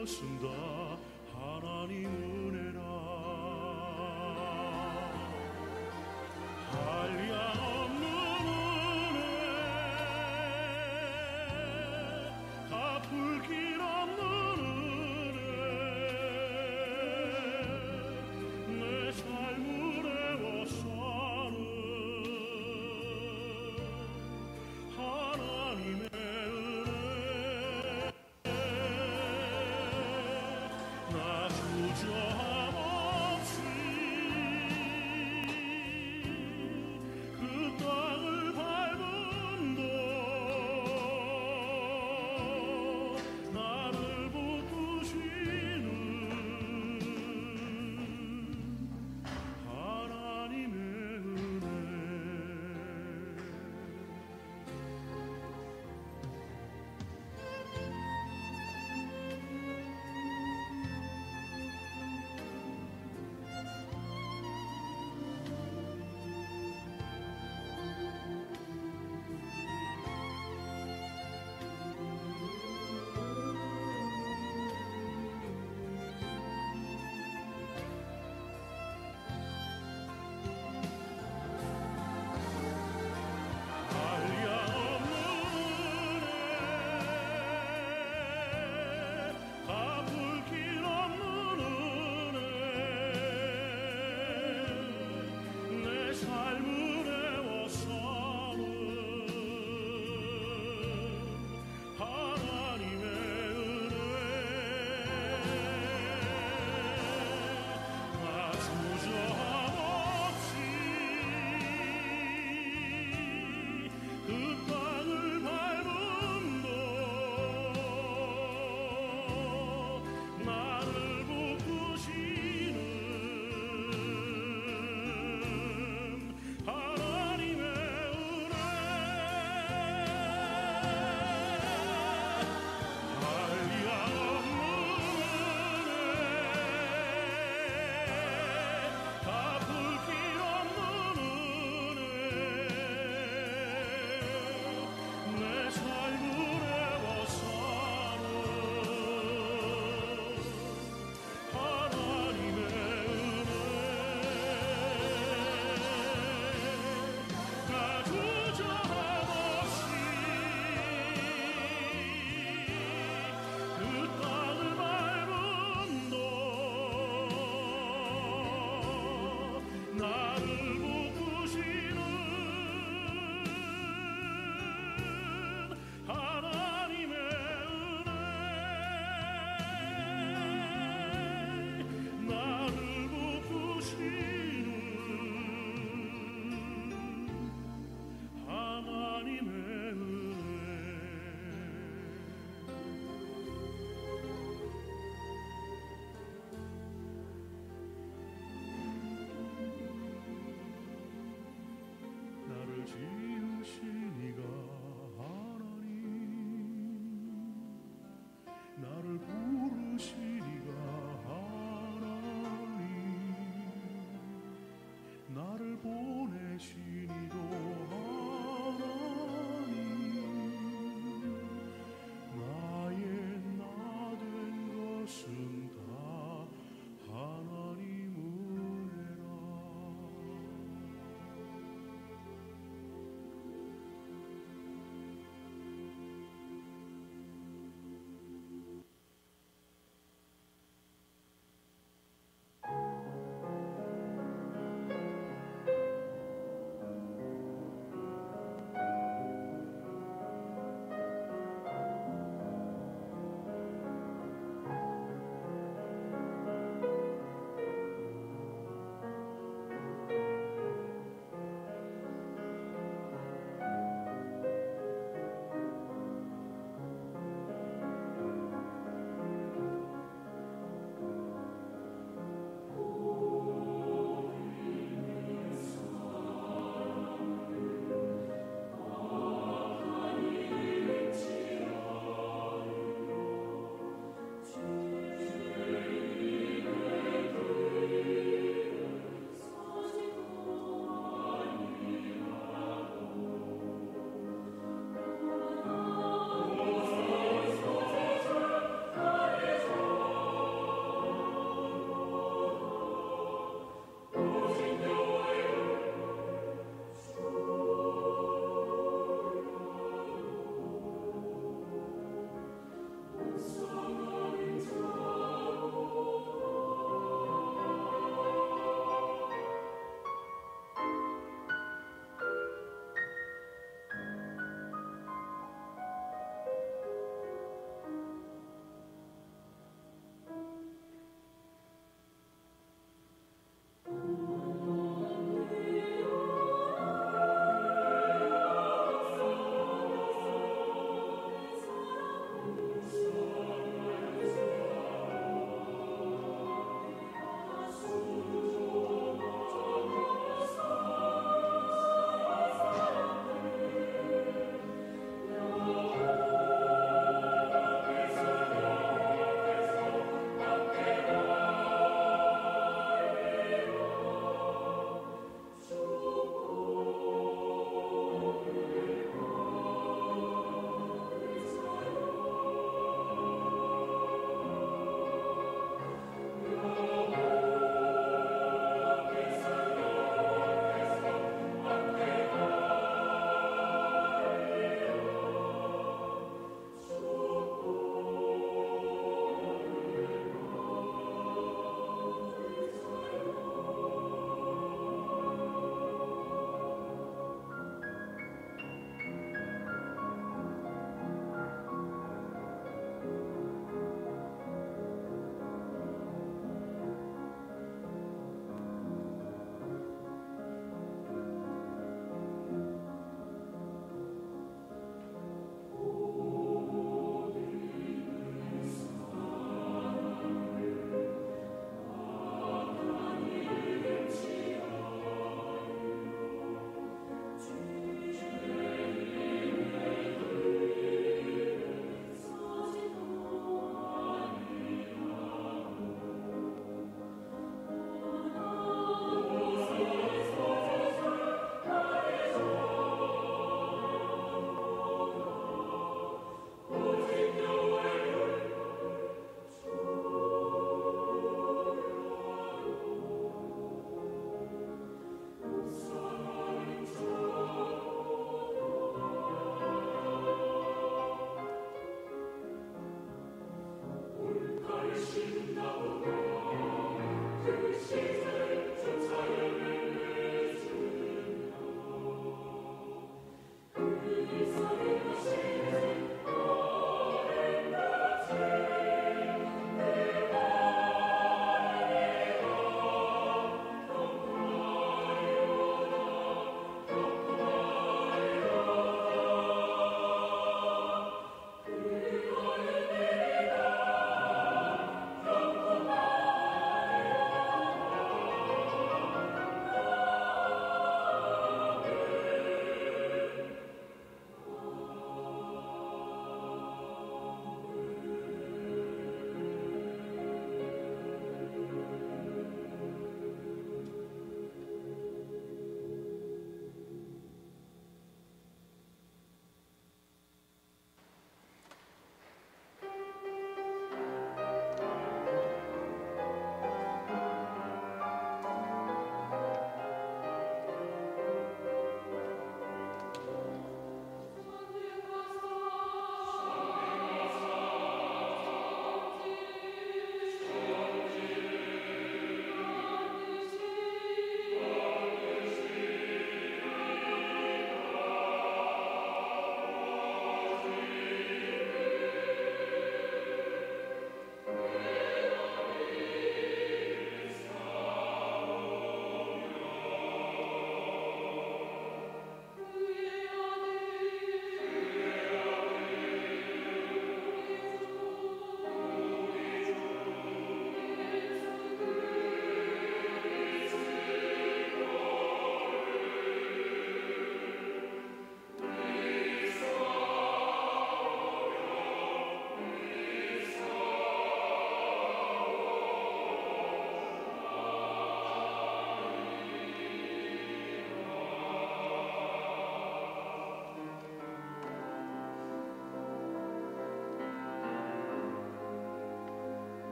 것은 다 하나님 은혜라. 한량없는 은혜, 갚을 길 없는 은혜, 내 삶을 애워싸는 하나님의 은혜.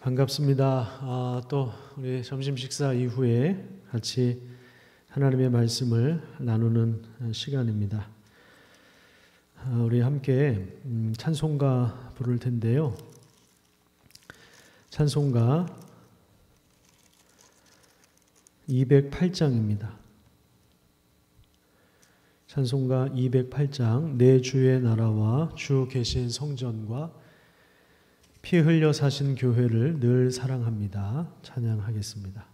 반갑습니다. 또 우리 점심 식사 이후에 같이 하나님의 말씀을 나누는 시간입니다. 우리 함께 찬송가 부를 텐데요. 찬송가 208장입니다. 찬송가 208장 내 주의 나라와 주 계신 성전과 피 흘려 사신 교회를 늘 사랑합니다. 찬양하겠습니다.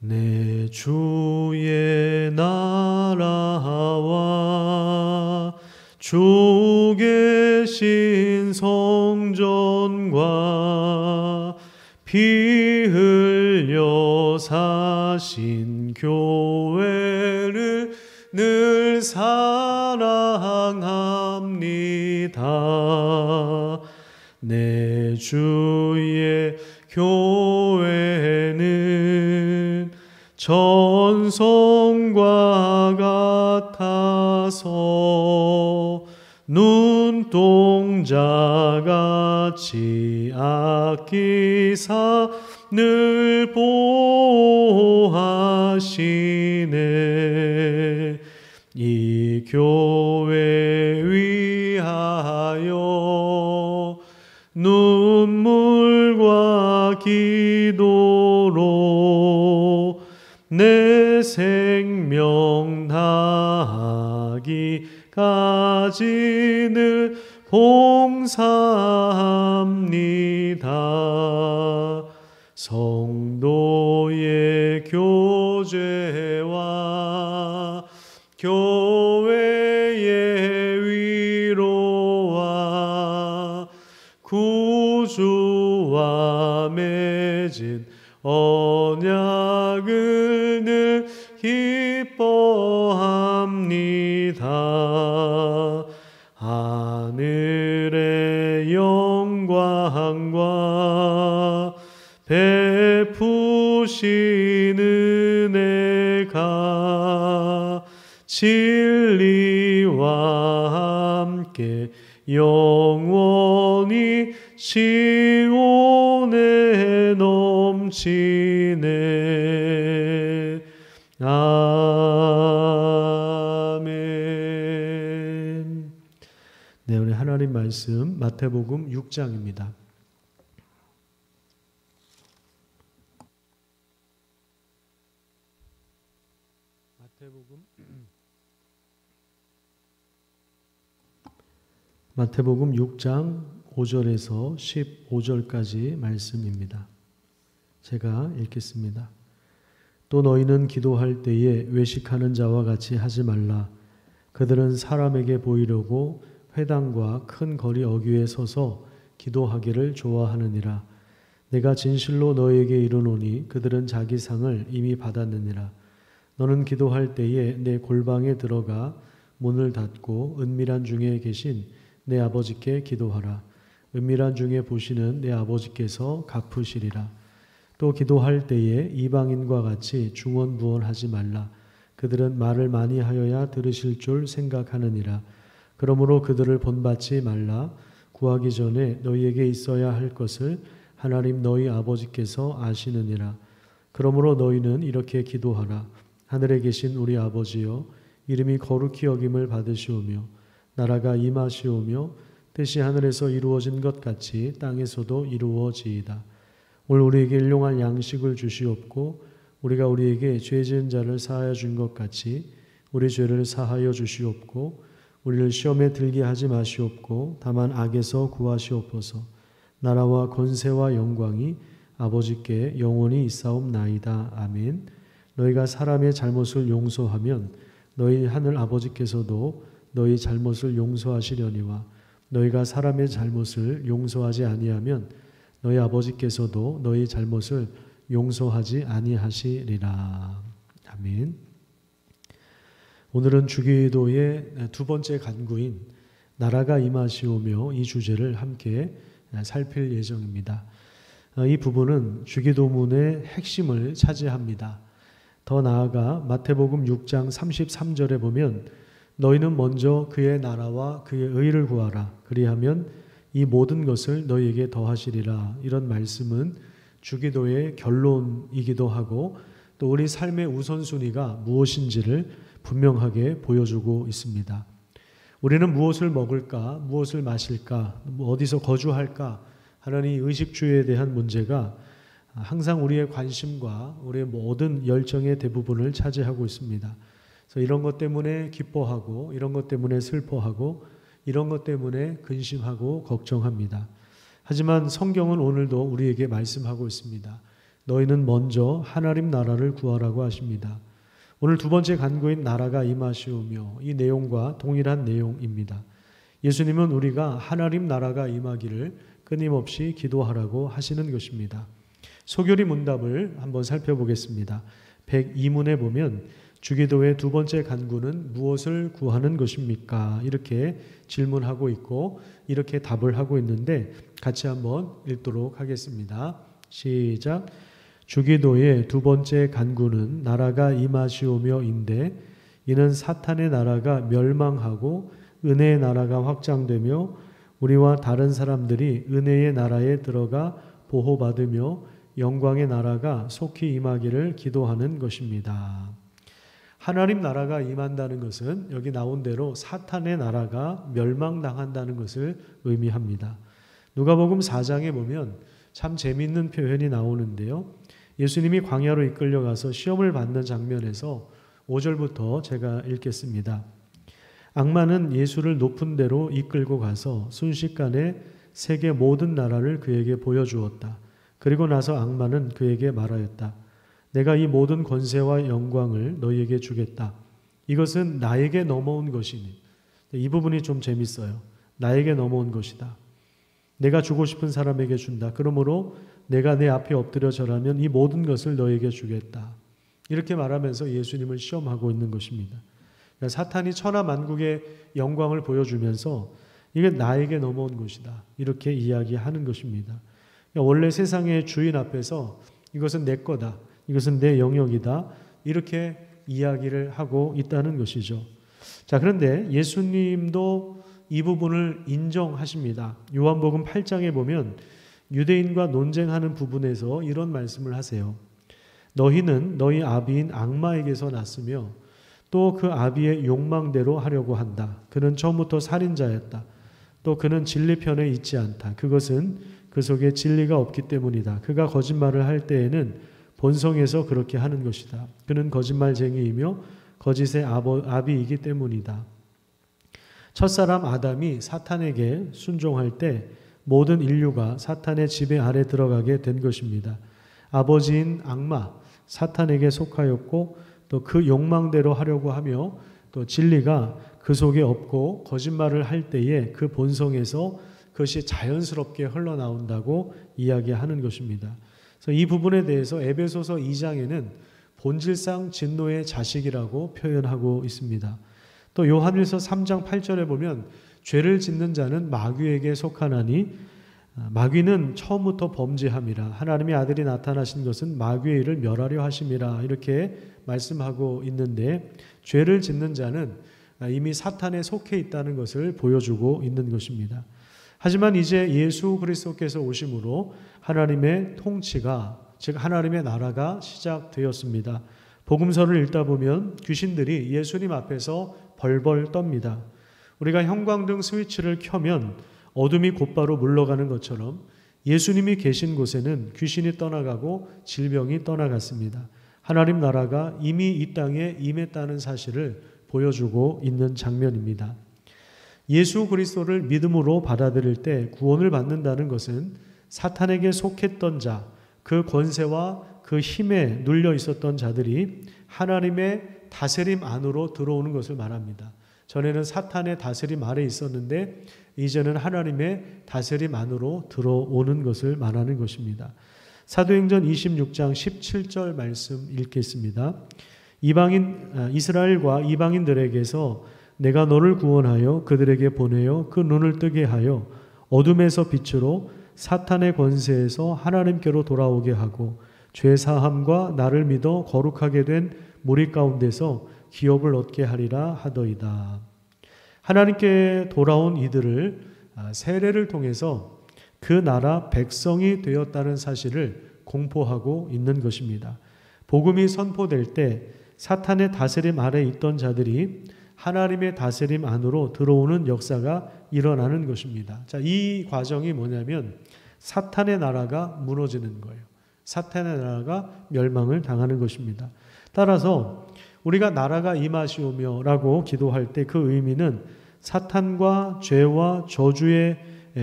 내 주의 나라와 주 계신 성전과 피 흘려 사신 교회를 늘 사랑합니다. 내 주의 교회는 전성과 같아서 눈동자같이 아끼사 늘 보호하시네. 이 교회 위하여 눈물과 기도로 내 생명 다하기까지 늘 봉사합니다. 성도의 교제와 교회의 위로와 구주와 맺은 언약을 늘 기뻐합니다. 하늘의 영광과 베푸신 은혜가 진리와 함께 영원히 시온에 넘치네. 아멘. 네, 우리 하나님 말씀 마태복음 6장입니다. 마태복음 6장 5절에서 15절까지 말씀입니다. 제가 읽겠습니다. 또 너희는 기도할 때에 외식하는 자와 같이 하지 말라. 그들은 사람에게 보이려고 회당과 큰 거리 어귀에 서서 기도하기를 좋아하느니라. 내가 진실로 너희에게 이르노니 그들은 자기 상을 이미 받았느니라. 너는 기도할 때에 내 골방에 들어가 문을 닫고 은밀한 중에 계신 내 아버지께 기도하라. 은밀한 중에 보시는 내 아버지께서 갚으시리라. 또 기도할 때에 이방인과 같이 중언부언하지 말라. 그들은 말을 많이 하여야 들으실 줄 생각하느니라. 그러므로 그들을 본받지 말라. 구하기 전에 너희에게 있어야 할 것을 하나님 너희 아버지께서 아시느니라. 그러므로 너희는 이렇게 기도하라. 하늘에 계신 우리 아버지여, 이름이 거룩히 여김을 받으시오며 나라가 임하시오며 뜻이 하늘에서 이루어진 것 같이 땅에서도 이루어지이다. 오늘 우리에게 일용할 양식을 주시옵고 우리가 우리에게 죄 지은 자를 사하여 준 것 같이 우리 죄를 사하여 주시옵고 우리를 시험에 들게 하지 마시옵고 다만 악에서 구하시옵소서. 나라와 권세와 영광이 아버지께 영원히 있사옵나이다. 아멘. 너희가 사람의 잘못을 용서하면 너희 하늘 아버지께서도 너희 잘못을 용서하시려니와 너희가 사람의 잘못을 용서하지 아니하면 너희 아버지께서도 너희 잘못을 용서하지 아니하시리라. 아멘. 오늘은 주기도의 두 번째 간구인 나라가 임하시오며 이 주제를 함께 살필 예정입니다. 이 부분은 주기도문의 핵심을 차지합니다. 더 나아가 마태복음 6장 33절에 보면 너희는 먼저 그의 나라와 그의 의를 구하라. 그리하면 이 모든 것을 너희에게 더하시리라. 이런 말씀은 주기도의 결론이기도 하고 또 우리 삶의 우선순위가 무엇인지를 분명하게 보여주고 있습니다. 우리는 무엇을 먹을까, 무엇을 마실까, 어디서 거주할까 하는 이 의식주의에 대한 문제가 항상 우리의 관심과 우리의 모든 열정의 대부분을 차지하고 있습니다. 그래서 이런 것 때문에 기뻐하고 이런 것 때문에 슬퍼하고 이런 것 때문에 근심하고 걱정합니다. 하지만 성경은 오늘도 우리에게 말씀하고 있습니다. 너희는 먼저 하나님 나라를 구하라고 하십니다. 오늘 두 번째 간구인 나라가 임하시오며 이 내용과 동일한 내용입니다. 예수님은 우리가 하나님 나라가 임하기를 끊임없이 기도하라고 하시는 것입니다. 소교리 문답을 한번 살펴보겠습니다. 102문에 보면 주기도의 두 번째 간구는 무엇을 구하는 것입니까? 이렇게 질문하고 있고 이렇게 답을 하고 있는데 같이 한번 읽도록 하겠습니다. 시작. 주기도의 두 번째 간구는 나라가 임하시오며인데 이는 사탄의 나라가 멸망하고 은혜의 나라가 확장되며 우리와 다른 사람들이 은혜의 나라에 들어가 보호받으며 영광의 나라가 속히 임하기를 기도하는 것입니다. 하나님 나라가 임한다는 것은 여기 나온 대로 사탄의 나라가 멸망당한다는 것을 의미합니다. 누가복음 4장에 보면 참 재미있는 표현이 나오는데요. 예수님이 광야로 이끌려가서 시험을 받는 장면에서 5절부터 제가 읽겠습니다. 악마는 예수를 높은 데로 이끌고 가서 순식간에 세계 모든 나라를 그에게 보여주었다. 그리고 나서 악마는 그에게 말하였다. 내가 이 모든 권세와 영광을 너희에게 주겠다. 이것은 나에게 넘어온 것이니. 이 부분이 좀 재밌어요. 나에게 넘어온 것이다. 내가 주고 싶은 사람에게 준다. 그러므로 내가 내 앞에 엎드려 절하면 이 모든 것을 너에게 주겠다. 이렇게 말하면서 예수님을 시험하고 있는 것입니다. 그러니까 사탄이 천하만국의 영광을 보여주면서 이게 나에게 넘어온 것이다. 이렇게 이야기하는 것입니다. 그러니까 원래 세상의 주인 앞에서 이것은 내 거다. 이것은 내 영역이다. 이렇게 이야기를 하고 있다는 것이죠. 자, 그런데 예수님도 이 부분을 인정하십니다. 요한복음 8장에 보면 유대인과 논쟁하는 부분에서 이런 말씀을 하세요. 너희는 너희 아비인 악마에게서 났으며 또 그 아비의 욕망대로 하려고 한다. 그는 처음부터 살인자였다. 또 그는 진리 편에 있지 않다. 그것은 그 속에 진리가 없기 때문이다. 그가 거짓말을 할 때에는 본성에서 그렇게 하는 것이다. 그는 거짓말쟁이이며 거짓의 아비이기 때문이다. 첫사람 아담이 사탄에게 순종할 때 모든 인류가 사탄의 지배 아래 들어가게 된 것입니다. 아버지인 악마, 사탄에게 속하였고 또 그 욕망대로 하려고 하며 또 진리가 그 속에 없고 거짓말을 할 때에 그 본성에서 그것이 자연스럽게 흘러나온다고 이야기하는 것입니다. 그래서 이 부분에 대해서 에베소서 2장에는 본질상 진노의 자식이라고 표현하고 있습니다. 또 요한일서 3장 8절에 보면 죄를 짓는 자는 마귀에게 속하나니 마귀는 처음부터 범죄함이라. 하나님의 아들이 나타나신 것은 마귀의 일을 멸하려 하심이라. 이렇게 말씀하고 있는데 죄를 짓는 자는 이미 사탄에 속해 있다는 것을 보여주고 있는 것입니다. 하지만 이제 예수 그리스도께서 오심으로 하나님의 통치가, 즉 하나님의 나라가 시작되었습니다. 복음서를 읽다 보면 귀신들이 예수님 앞에서 벌벌 떱니다. 우리가 형광등 스위치를 켜면 어둠이 곧바로 물러가는 것처럼 예수님이 계신 곳에는 귀신이 떠나가고 질병이 떠나갔습니다. 하나님 나라가 이미 이 땅에 임했다는 사실을 보여주고 있는 장면입니다. 예수 그리스도를 믿음으로 받아들일 때 구원을 받는다는 것은 사탄에게 속했던 자, 그 권세와 그 힘에 눌려 있었던 자들이 하나님의 다스림 안으로 들어오는 것을 말합니다. 전에는 사탄의 다스림 아래 있었는데 이제는 하나님의 다스림 안으로 들어오는 것을 말하는 것입니다. 사도행전 26장 17절 말씀 읽겠습니다. 이스라엘과 이방인들에게서 내가 너를 구원하여 그들에게 보내어 그 눈을 뜨게 하여 어둠에서 빛으로 사탄의 권세에서 하나님께로 돌아오게 하고 죄 사함과 나를 믿어 거룩하게 된 무리 가운데서 기업을 얻게 하리라 하더이다. 하나님께 돌아온 이들을 세례를 통해서 그 나라 백성이 되었다는 사실을 공포하고 있는 것입니다. 복음이 선포될 때 사탄의 다스림 아래 있던 자들이 하나님의 다스림 안으로 들어오는 역사가 일어나는 것입니다. 자, 이 과정이 뭐냐면 사탄의 나라가 무너지는 거예요. 사탄의 나라가 멸망을 당하는 것입니다. 따라서 우리가 나라가 임하시오며 라고 기도할 때 그 의미는 사탄과 죄와 저주의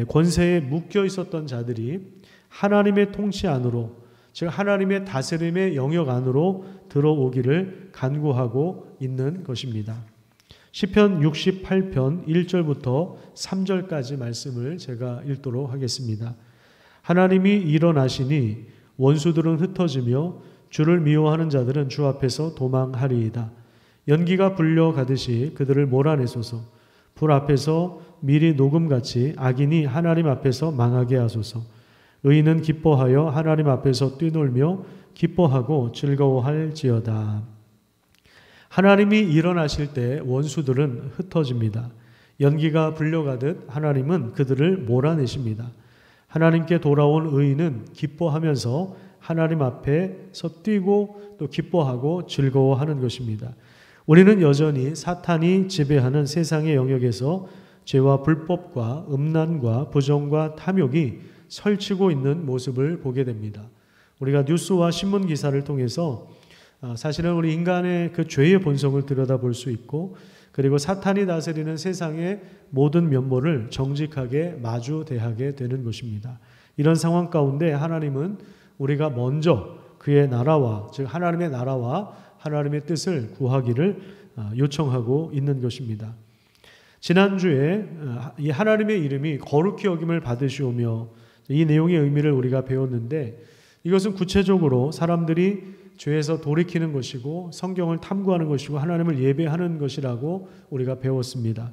권세에 묶여 있었던 자들이 하나님의 통치 안으로, 즉 하나님의 다스림의 영역 안으로 들어오기를 간구하고 있는 것입니다. 시편 68편 1절부터 3절까지 말씀을 제가 읽도록 하겠습니다. 하나님이 일어나시니 원수들은 흩어지며 주를 미워하는 자들은 주 앞에서 도망하리이다. 연기가 불려가듯이 그들을 몰아내소서. 불 앞에서 미리 녹음같이 악인이 하나님 앞에서 망하게 하소서. 의인은 기뻐하여 하나님 앞에서 뛰놀며 기뻐하고 즐거워할지어다. 하나님이 일어나실 때 원수들은 흩어집니다. 연기가 불려가듯 하나님은 그들을 몰아내십니다. 하나님께 돌아온 의인은 기뻐하면서 하나님 앞에서 뛰고 또 기뻐하고 즐거워하는 것입니다. 우리는 여전히 사탄이 지배하는 세상의 영역에서 죄와 불법과 음란과 부정과 탐욕이 설치고 있는 모습을 보게 됩니다. 우리가 뉴스와 신문 기사를 통해서 사실은 우리 인간의 그 죄의 본성을 들여다볼 수 있고, 그리고 사탄이 다스리는 세상의 모든 면모를 정직하게 마주대하게 되는 것입니다. 이런 상황 가운데 하나님은 우리가 먼저 그의 나라와, 즉 하나님의 나라와 하나님의 뜻을 구하기를 요청하고 있는 것입니다. 지난주에 이 하나님의 이름이 거룩히 여김을 받으시오며 이 내용의 의미를 우리가 배웠는데, 이것은 구체적으로 사람들이 죄에서 돌이키는 것이고 성경을 탐구하는 것이고 하나님을 예배하는 것이라고 우리가 배웠습니다.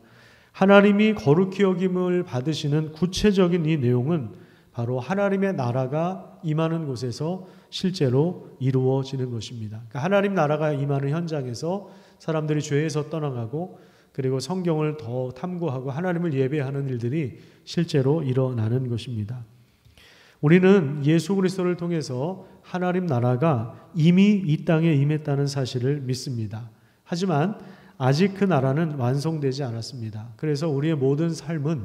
하나님이 거룩히 여김을 받으시는 구체적인 이 내용은 바로 하나님의 나라가 임하는 곳에서 실제로 이루어지는 것입니다. 그러니까 하나님 나라가 임하는 현장에서 사람들이 죄에서 떠나가고, 그리고 성경을 더 탐구하고 하나님을 예배하는 일들이 실제로 일어나는 것입니다. 우리는 예수 그리스도를 통해서 하나님 나라가 이미 이 땅에 임했다는 사실을 믿습니다. 하지만 아직 그 나라는 완성되지 않았습니다. 그래서 우리의 모든 삶은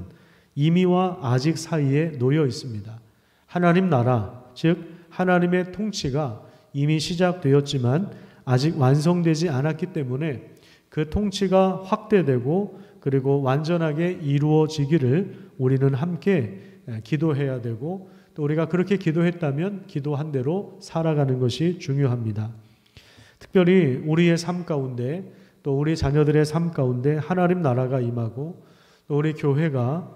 이미와 아직 사이에 놓여 있습니다. 하나님 나라, 즉 하나님의 통치가 이미 시작되었지만 아직 완성되지 않았기 때문에 그 통치가 확대되고 그리고 완전하게 이루어지기를 우리는 함께 기도해야 되고, 또 우리가 그렇게 기도했다면 기도한 대로 살아가는 것이 중요합니다. 특별히 우리의 삶 가운데, 또 우리 자녀들의 삶 가운데 하나님 나라가 임하고, 또 우리 교회가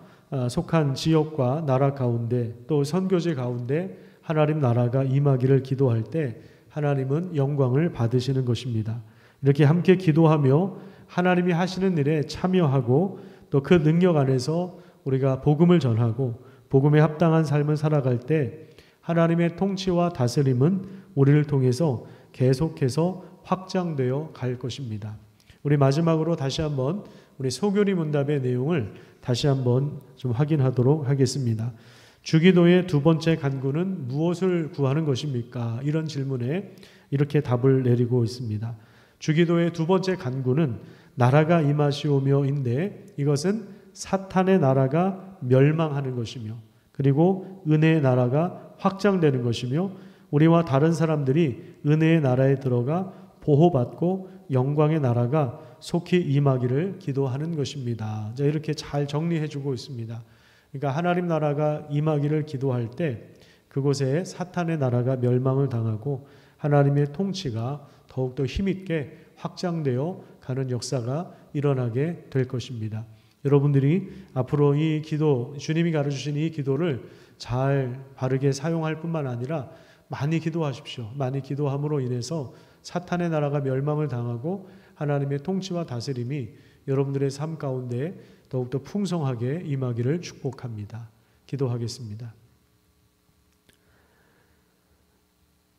속한 지역과 나라 가운데, 또 선교지 가운데 하나님 나라가 임하기를 기도할 때 하나님은 영광을 받으시는 것입니다. 이렇게 함께 기도하며 하나님이 하시는 일에 참여하고, 또 그 능력 안에서 우리가 복음을 전하고 복음에 합당한 삶을 살아갈 때 하나님의 통치와 다스림은 우리를 통해서 계속해서 확장되어 갈 것입니다. 우리 마지막으로 다시 한번 우리 소교리 문답의 내용을 다시 한번 좀 확인하도록 하겠습니다. 주기도의 두 번째 간구는 무엇을 구하는 것입니까? 이런 질문에 이렇게 답을 내리고 있습니다. 주기도의 두 번째 간구는 나라가 임하시오며인데, 이것은 사탄의 나라가 멸망하는 것이며, 그리고 은혜의 나라가 확장되는 것이며, 우리와 다른 사람들이 은혜의 나라에 들어가 보호받고 영광의 나라가 속히 임하기를 기도하는 것입니다. 자, 이렇게 잘 정리해 주고 있습니다. 그러니까 하나님 나라가 임하기를 기도할 때 그곳에 사탄의 나라가 멸망을 당하고 하나님의 통치가 더욱더 힘있게 확장되어 가는 역사가 일어나게 될 것입니다. 여러분들이 앞으로 이 기도, 주님이 가르쳐주신 이 기도를 잘 바르게 사용할 뿐만 아니라 많이 기도하십시오. 많이 기도함으로 인해서 사탄의 나라가 멸망을 당하고 하나님의 통치와 다스림이 여러분들의 삶 가운데 더욱더 풍성하게 임하기를 축복합니다. 기도하겠습니다.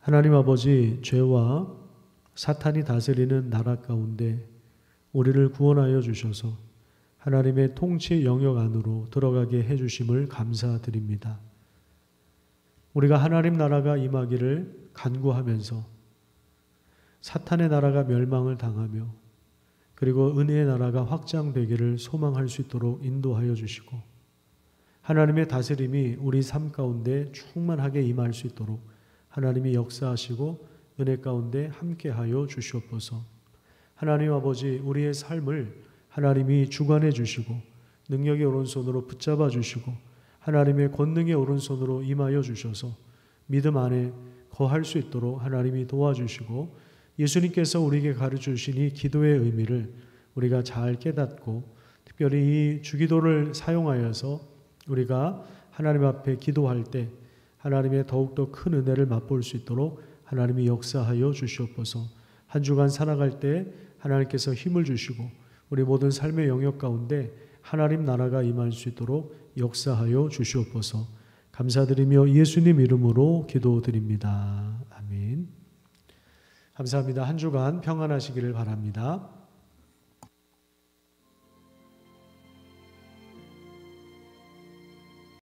하나님 아버지, 죄와 사탄이 다스리는 나라 가운데 우리를 구원하여 주셔서 하나님의 통치 영역 안으로 들어가게 해주심을 감사드립니다. 우리가 하나님 나라가 임하기를 간구하면서 사탄의 나라가 멸망을 당하며 그리고 은혜의 나라가 확장되기를 소망할 수 있도록 인도하여 주시고 하나님의 다스림이 우리 삶 가운데 충만하게 임할 수 있도록 하나님이 역사하시고 은혜 가운데 함께하여 주시옵소서. 하나님 아버지, 우리의 삶을 하나님이 주관해 주시고 능력의 오른손으로 붙잡아 주시고 하나님의 권능의 오른손으로 임하여 주셔서 믿음 안에 거할 수 있도록 하나님이 도와주시고 예수님께서 우리에게 가르쳐 주신 이 기도의 의미를 우리가 잘 깨닫고 특별히 이 주기도를 사용하여서 우리가 하나님 앞에 기도할 때 하나님의 더욱더 큰 은혜를 맛볼 수 있도록 하나님이 역사하여 주시옵소서. 한 주간 살아갈 때 하나님께서 힘을 주시고 우리 모든 삶의 영역 가운데 하나님 나라가 임할 수 있도록 역사하여 주시옵소서. 감사드리며 예수님 이름으로 기도드립니다. 아멘. 감사합니다. 한 주간 평안하시기를 바랍니다.